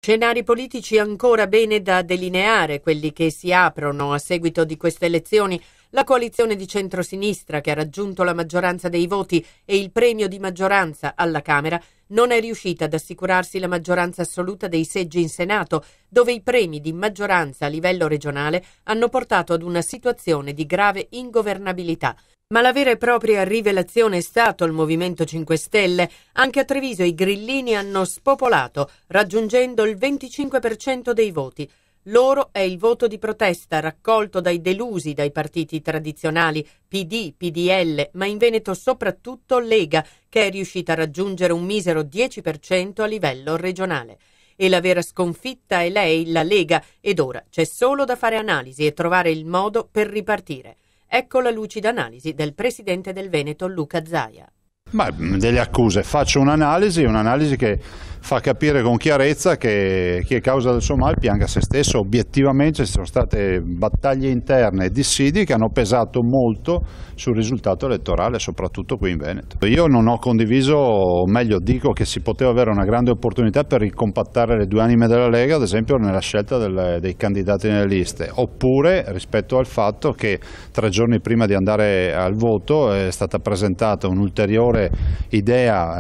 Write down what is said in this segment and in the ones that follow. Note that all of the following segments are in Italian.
Scenari politici ancora bene da delineare, quelli che si aprono a seguito di queste elezioni. La coalizione di centrosinistra, che ha raggiunto la maggioranza dei voti e il premio di maggioranza alla Camera, non è riuscita ad assicurarsi la maggioranza assoluta dei seggi in Senato, dove i premi di maggioranza a livello regionale hanno portato ad una situazione di grave ingovernabilità. Ma la vera e propria rivelazione è stato il Movimento 5 Stelle. Anche a Treviso i grillini hanno spopolato, raggiungendo il 25% dei voti. Loro è il voto di protesta raccolto dai delusi dai partiti tradizionali, PD, PDL, ma in Veneto soprattutto Lega, che è riuscita a raggiungere un misero 10% a livello regionale. E la vera sconfitta è lei, la Lega, ed ora c'è solo da fare analisi e trovare il modo per ripartire. Ecco la lucida analisi del presidente del Veneto Luca Zaia. Ma delle accuse, faccio un'analisi che fa capire con chiarezza che chi è causa del suo mal pianga se stesso. Obiettivamente ci sono state battaglie interne e dissidi che hanno pesato molto sul risultato elettorale, soprattutto qui in Veneto. Io non ho condiviso, o meglio dico che si poteva avere una grande opportunità per ricompattare le due anime della Lega, ad esempio nella scelta dei candidati nelle liste, oppure rispetto al fatto che 3 giorni prima di andare al voto è stata presentata un'ulteriore idea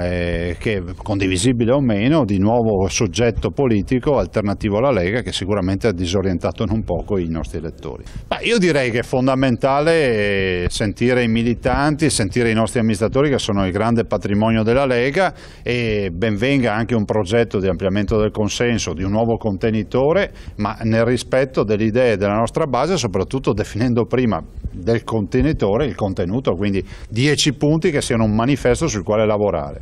che condivisibile o meno di nuovo soggetto politico alternativo alla Lega, che sicuramente ha disorientato non poco i nostri elettori. Ma io direi che è fondamentale sentire i militanti, sentire i nostri amministratori, che sono il grande patrimonio della Lega, e ben venga anche un progetto di ampliamento del consenso, di un nuovo contenitore, ma nel rispetto delle idee della nostra base, soprattutto definendo prima del contenitore il contenuto, quindi 10 punti che siano un manifesto sul quale lavorare.